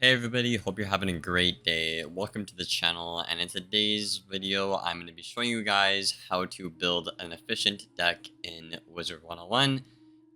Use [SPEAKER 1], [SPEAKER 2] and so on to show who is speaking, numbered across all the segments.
[SPEAKER 1] Hey everybody, hope you're having a great day. Welcome to the channel, and in today's video I'm going to be showing you guys how to build an efficient deck in Wizard101.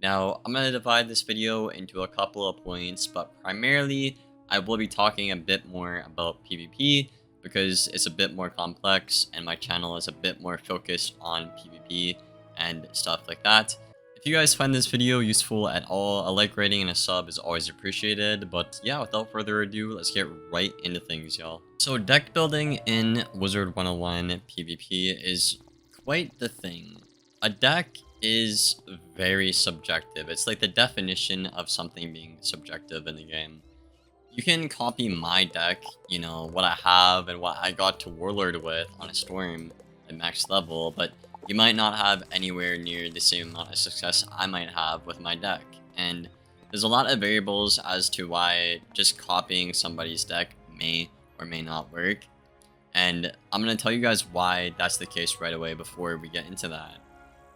[SPEAKER 1] Now, I'm going to divide this video into a couple of points, but primarily I will be talking a bit more about PvP because it's a bit more complex and my channel is a bit more focused on PvP and stuff like that. If you guys find this video useful at all, a like rating and a sub is always appreciated. But yeah, without further ado, let's get right into things, y'all. So deck building in Wizard101 PvP is quite the thing. A deck is very subjective. It's like the definition of something being subjective in the game. You can copy my deck, you know, what I have and what I got to Warlord with on a Storm at max level, but you might not have anywhere near the same amount of success I might have with my deck. And there's a lot of variables as to why just copying somebody's deck may or may not work. And I'm going to tell you guys why that's the case right away before we get into that.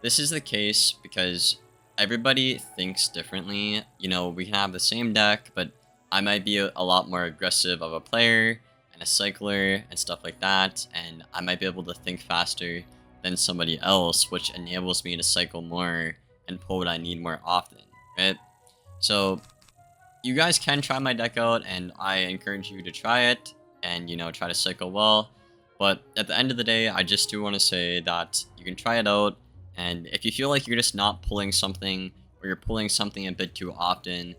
[SPEAKER 1] This is the case because everybody thinks differently. You know, we can have the same deck, but I might be a lot more aggressive of a player and a cycler and stuff like that. And I might be able to think faster than somebody else, which enables me to cycle more and pull what I need more often, right? So you guys can try my deck out, and I encourage you to try it and, you know, try to cycle well. But at the end of the day, I just do want to say that you can try it out, and if you feel like you're just not pulling something or you're pulling something a bit too often,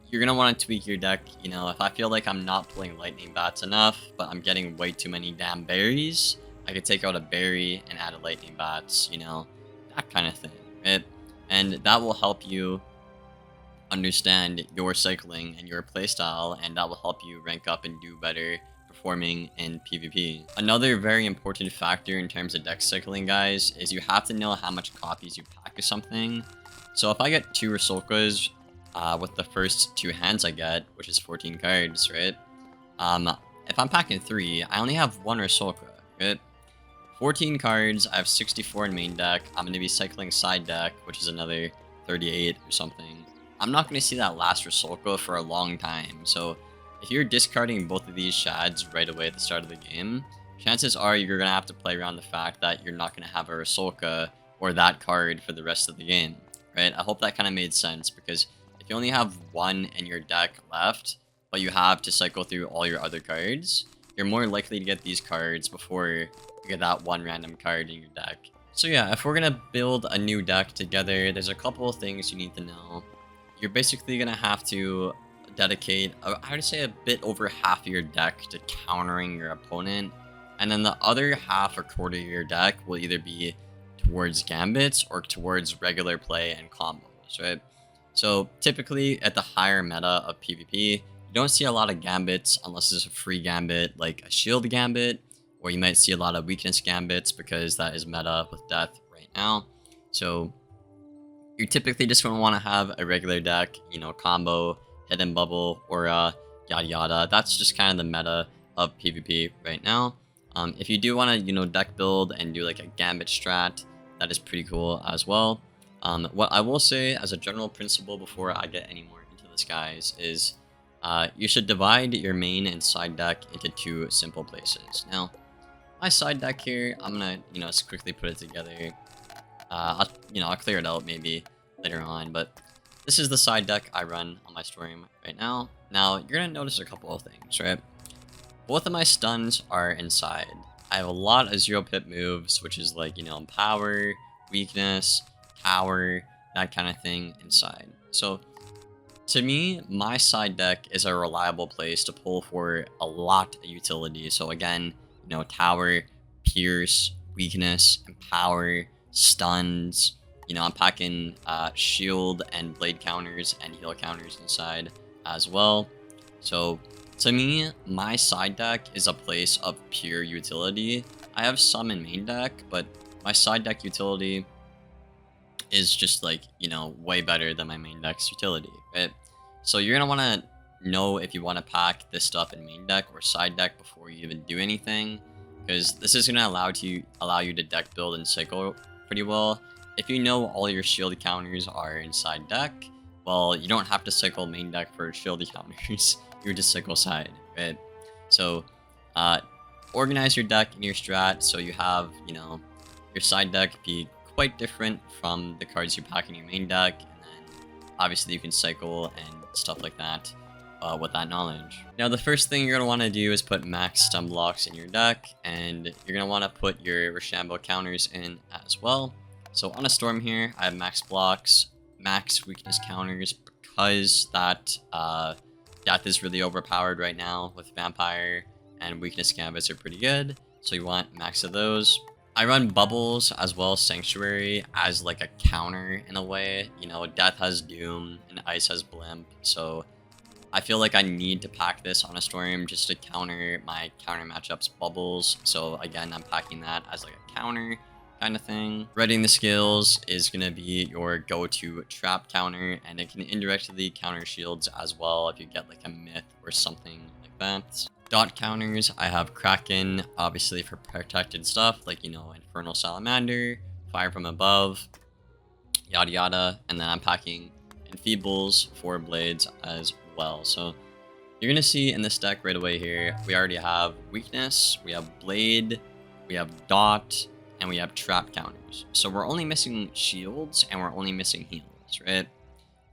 [SPEAKER 1] you're going to want to tweak your deck. You know, if I feel like I'm not pulling lightning bats enough, but I'm getting way too many damn berries, I could take out a berry and add a lightning bats, you know, that kind of thing, right? And that will help you understand your cycling and your playstyle, and that will help you rank up and do better performing in PvP. Another very important factor in terms of deck cycling, guys, is you have to know how much copies you pack of something. So if I get 2 Rasulkas with the first 2 hands I get, which is 14 cards, right? If I'm packing 3, I only have 1 Rasulka, right? 14 cards, I have 64 in main deck. I'm going to be cycling side deck, which is another 38 or something. I'm not going to see that last Rasulka for a long time, so if you're discarding both of these shads right away at the start of the game, chances are you're going to have to play around the fact that you're not going to have a Rasulka or that card for the rest of the game, right? I hope that kind of made sense, because if you only have 1 in your deck left, but you have to cycle through all your other cards, you're more likely to get these cards before you get that 1 random card in your deck. So yeah, if we're gonna build a new deck together, there's a couple of things you need to know. You're basically gonna have to dedicate, I would say, a bit over half of your deck to countering your opponent, and then the other half or quarter of your deck will either be towards gambits or towards regular play and combos, right? So typically at the higher meta of PvP, you don't see a lot of gambits unless it's a free gambit like a shield gambit, or you might see a lot of weakness gambits because that is meta with death right now. So you're typically just going to want to have a regular deck, you know, combo, hidden bubble, aura, yada yada. That's just kind of the meta of PvP right now. If you do want to, you know, deck build and do like a gambit strat, that is pretty cool as well. What I will say as a general principle before I get any more into this, guys, is you should divide your main and side deck into 2 simple places. Now, my side deck here, I'm gonna, you know, just quickly put it together. I'll clear it out maybe later on, but this is the side deck I run on my stream right now. Now, you're gonna notice a couple of things, right? Both of my stuns are inside. I have a lot of 0-pip moves, which is like, you know, power, weakness, tower, that kind of thing inside. So to me, my side deck is a reliable place to pull for a lot of utility. So again, you know, tower, pierce, weakness, and power, stuns. You know, I'm packing shield and blade counters and heal counters inside as well. So to me, my side deck is a place of pure utility. I have some in main deck, but my side deck utility is just like, you know, way better than my main deck's utility, right? So you're going to want to know if you want to pack this stuff in main deck or side deck before you even do anything, because this is going to allow you to deck build and cycle pretty well. If you know all your shield counters are inside deck, well, you don't have to cycle main deck for shield counters. you would just cycle side, right? So organize your deck and your strat so you have, your side deck be quite different from the cards you pack in your main deck, and then obviously you can cycle and stuff like that with that knowledge. Now the first thing you're going to want to do is put max stun blocks in your deck, and you're going to want to put your Rochambeau counters in as well. So on a storm here, I have max blocks, max weakness counters, because that death is really overpowered right now with vampire, and weakness gambits are pretty good, so you want max of those. I run bubbles as well as sanctuary as like a counter in a way. Death has doom and ice has blimp, so I feel like I need to pack this on a storm just to counter my counter matchups bubbles. So again, I'm packing that as like a counter kind of thing. Reading the skills is going to be your go-to trap counter, and it can indirectly counter shields as well if you get like a myth or something like that. Dot counters, I have Kraken, obviously for protected stuff, like, Infernal Salamander, Fire from Above, yada yada, and then I'm packing Enfeebles for Blades as well. So you're going to see in this deck right away here, we already have Weakness, we have Blade, we have Dot, and we have Trap counters. So we're only missing Shields, and we're only missing Heals, right?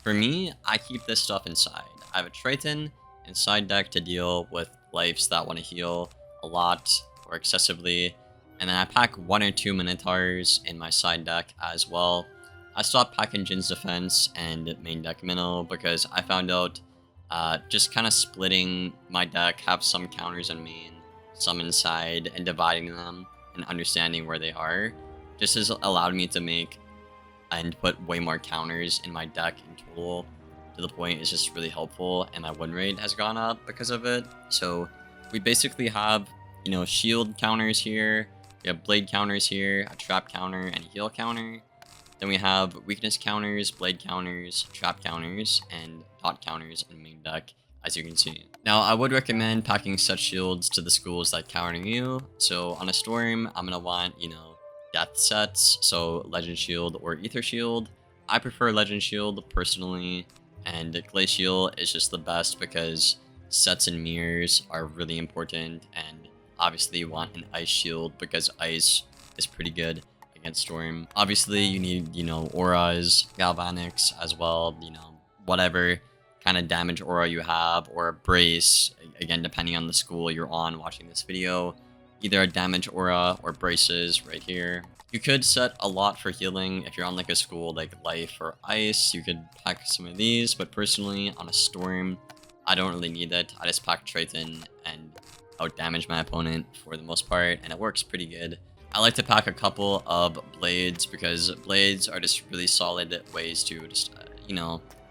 [SPEAKER 1] For me, I keep this stuff inside. I have a Triton and side deck to deal with lives that want to heal a lot or excessively, and then I pack 1 or 2 Minotaurs in my side deck as well. I stopped packing Jin's Defense and main deck Minnow because I found out just kind of splitting my deck, have some counters in main, some inside, and dividing them and understanding where they are just has allowed me to make and put way more counters in my deck in total, to the point it's just really helpful, and my win rate has gone up because of it. So we basically have, shield counters here, we have blade counters here, a trap counter, and a heal counter. Then we have weakness counters, blade counters, trap counters, and dot counters in main deck, as you can see. Now, I would recommend packing set shields to the schools that counter you. So on a storm, I'm gonna want, death sets, so Legend Shield or Ether Shield. I prefer Legend Shield personally, and Glacial is just the best because sets and mirrors are really important, and obviously you want an Ice Shield because Ice is pretty good against Storm. Obviously you need, auras, galvanics as well, whatever kind of damage aura you have, or a brace, again, depending on the school you're on watching this video. Either a damage aura or braces right here. You could set a lot for healing if you're on like a school like life or ice. You could pack some of these, but personally on a storm, I don't really need it. I just pack Triton and out damage my opponent for the most part, and it works pretty good. I like to pack a couple of blades because blades are just really solid ways to just,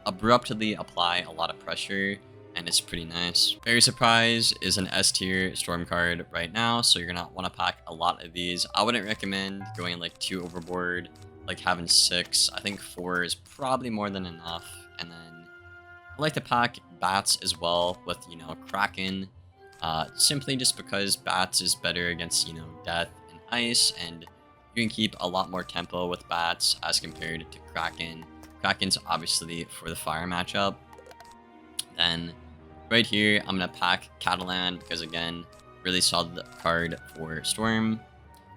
[SPEAKER 1] abruptly apply a lot of pressure, and it's pretty nice. Fairy Surprise is an S tier storm card right now, so you're gonna want to pack a lot of these. I wouldn't recommend going like 2 overboard, like having 6. I think 4 is probably more than enough. And then I like to pack Bats as well with, Kraken, simply just because Bats is better against, death and ice, and you can keep a lot more tempo with Bats as compared to Kraken. Kraken's obviously for the fire matchup. Then right here, I'm going to pack Catalan because, again, really solid card for Storm.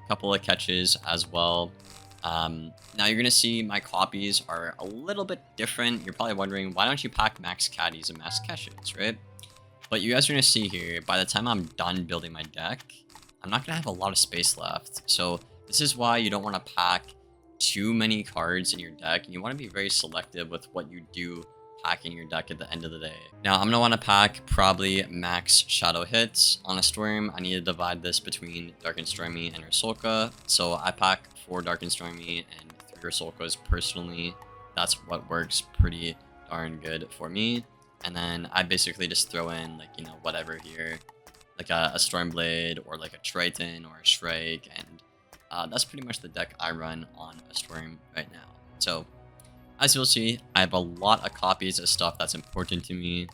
[SPEAKER 1] Couple of catches as well. Now you're going to see my copies are a little bit different. You're probably wondering, why don't you pack max caddies and max catches, right? But you guys are going to see here, by the time I'm done building my deck, I'm not going to have a lot of space left. So this is why you don't want to pack too many cards in your deck, and you want to be very selective with what you do pack in your deck at the end of the day. Now I'm going to want to pack probably max shadow hits. On a storm, I need to divide this between Dark and Stormy and Ursulka. So I pack 4 Dark and Stormy and 3 Ursulkas personally. That's what works pretty darn good for me. And then I basically just throw in, like, whatever here, like a Stormblade or like a Triton or a Shrike, and that's pretty much the deck I run on a storm right now. So as you'll see, I have a lot of copies of stuff that's important to me.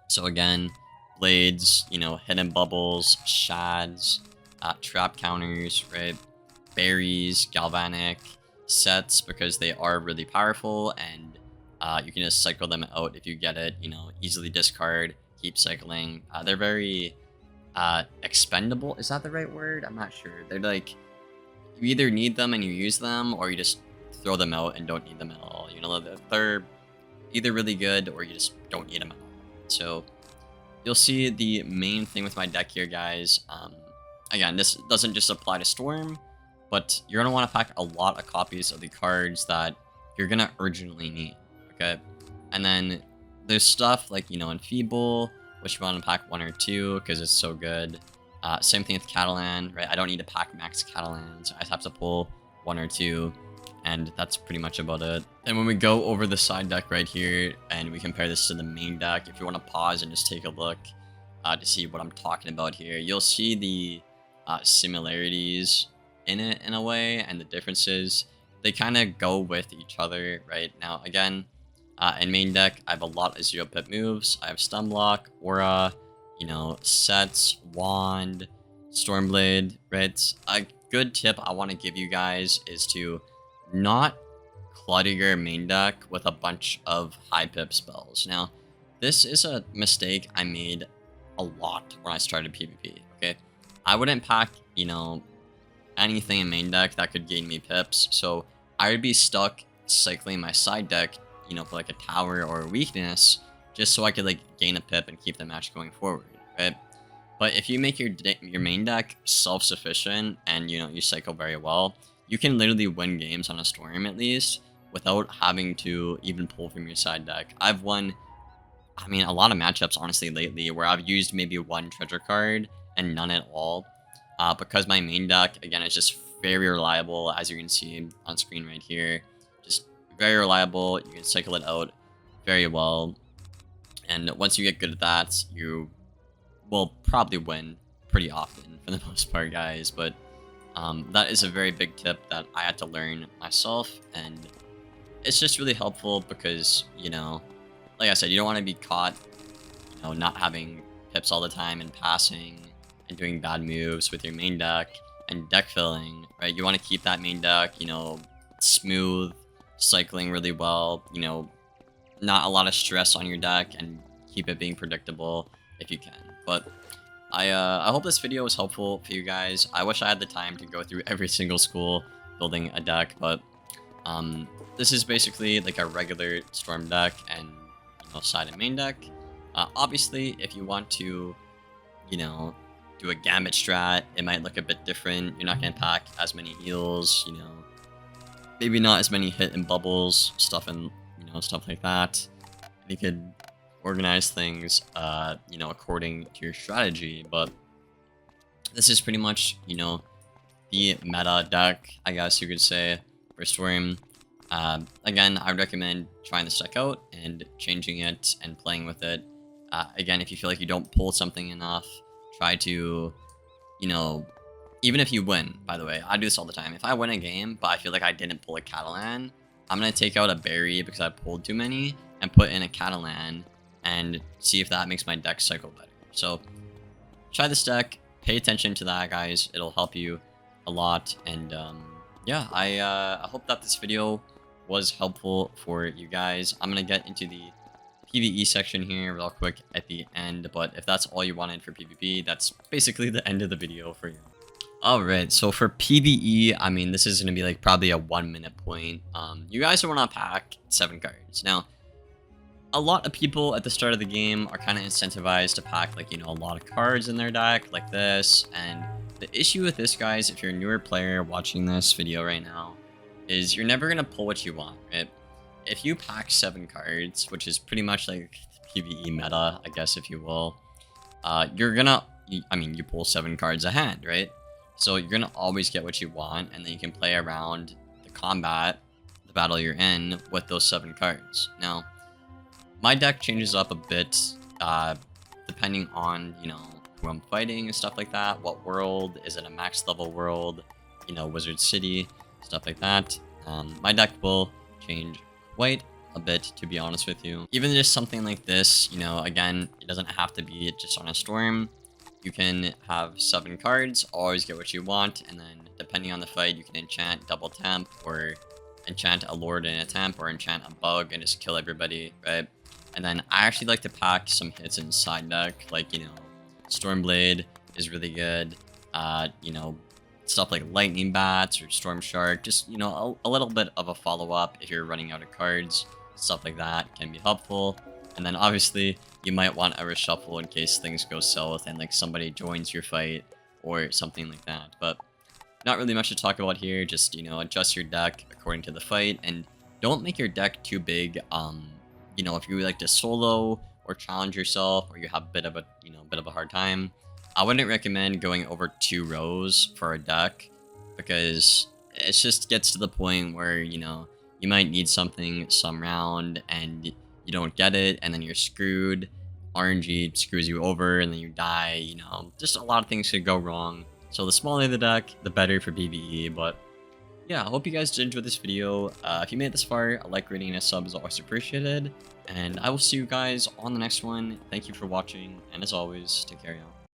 [SPEAKER 1] So again, blades, hidden bubbles, shads, trap counters, right? Berries, galvanic, sets, because they are really powerful, and you can just cycle them out if you get it, easily discard keep cycling. They're very expendable. Is that the right word? I'm not sure. They're like, you either need them and you use them, or you just throw them out and don't need them at all. You know, they're either really good or you just don't need them at all. So you'll see the main thing with my deck here, guys. Again, this doesn't just apply to Storm, but you're going to want to pack a lot of copies of the cards that you're going to urgently need, okay? And then there's stuff like, you know, Enfeeble, which you want to pack 1 or 2 because it's so good. Same thing with Catalan, right? I don't need to pack max Catalan, so I just have to pull 1 or 2, and that's pretty much about it. And when we go over the side deck right here, and we compare this to the main deck, if you want to pause and just take a look to see what I'm talking about here, you'll see the similarities in it in a way, and the differences. They kind of go with each other, right? Now, again, in main deck, I have a lot of 0-pip moves. I have Stun Block, Aura, you know, Sets, Wand, Stormblade, right? A good tip I want to give you guys is to not clutter your main deck with a bunch of high pip spells. Now, this is a mistake I made a lot when I started PvP, okay? I wouldn't pack, you know, anything in main deck that could gain me pips, so I would be stuck cycling my side deck, you know, for like a tower or a weakness, just so I could like gain a pip and keep the match going forward, right? But if you make your main deck self-sufficient and, you know, you cycle very well, you can literally win games on a Storm at least without having to even pull from your side deck. I've won, I mean, a lot of matchups honestly lately where I've used maybe 1 treasure card and none at all, because my main deck, again, is just very reliable, as you can see on screen right here. Just very reliable. You can cycle it out very well, and once you get good at that, you will probably win pretty often for the most part, guys. But that is a very big tip that I had to learn myself, and it's just really helpful because, you know, like I said, you don't want to be caught, you know, not having pips all the time and passing and doing bad moves with your main deck and deck filling, right? You want to keep that main deck, you know, smooth, cycling really well, you know, not a lot of stress on your deck, and keep it being predictable if you can. But I hope this video was helpful for you guys. I wish I had the time to go through every single school building a deck, but this is basically like a regular Storm deck and, you know, side and main deck. Obviously, if you want to, you know, do a Gambit strat, it might look a bit different. You're not going to pack as many heals, you know, maybe not as many hit and bubbles, stuff and, you know, stuff like that. And you could organize things, you know, according to your strategy, but this is pretty much, you know, the meta deck, I guess you could say, for Storm. Again, I would recommend trying this deck out and changing it and playing with it. Again, if you feel like you don't pull something enough, try to, you know, even if you win, by the way, I do this all the time. If I win a game, but I feel like I didn't pull a Catalan, I'm going to take out a berry because I pulled too many and put in a Catalan and see if that makes my deck cycle better. So try this deck, pay attention to that, guys. It'll help you a lot. And yeah, I hope that this video was helpful for you guys. I'm going to get into the PvE section here real quick at the end, but if that's all you wanted for PvP, that's basically the end of the video for you. Alright, so for PvE, I mean, this is going to be like probably a 1-minute point. You guys want to pack 7 cards. Now, a lot of people at the start of the game are kind of incentivized to pack, like, you know, a lot of cards in their deck like this, and the issue with this, guys, if you're a newer player watching this video right now, is you're never going to pull what you want, right? If you pack 7 cards, which is pretty much like PvE meta, I guess, if you will, you're gonna, I mean, you pull 7 cards a hand, right? So you're gonna always get what you want, and then you can play around the combat, the battle you're in, with those 7 cards. Now, my deck changes up a bit, depending on, you know, who I'm fighting and stuff like that. What world, is it a max level world, you know, Wizard City, stuff like that. My deck will change quite a bit, to be honest with you. Even just something like this, you know, again, it doesn't have to be just on a Storm. You can have 7 cards, always get what you want, and then depending on the fight, you can enchant double temp, or enchant a lord in a temp, or enchant a bug and just kill everybody, right? And then I actually like to pack some hits in side deck, like, Stormblade is really good. Stuff like Lightning Bats or Storm Shark, just, a little bit of a follow-up if you're running out of cards. Stuff like that can be helpful. And then obviously, you might want a reshuffle in case things go south and like somebody joins your fight or something like that. But not really much to talk about here, just, adjust your deck according to the fight, and don't make your deck too big. If you like to solo or challenge yourself, or you have a bit of a hard time, I wouldn't recommend going over 2 rows for a deck, because it just gets to the point where, you might need something some round and you don't get it, and then you're screwed. RNG screws you over and then you die, just a lot of things could go wrong. So the smaller the deck, the better for PvE. But yeah, I hope you guys did enjoy this video. If you made it this far, a like, rating, and a sub is always appreciated. And I will see you guys on the next one. Thank you for watching, and as always, take care, y'all.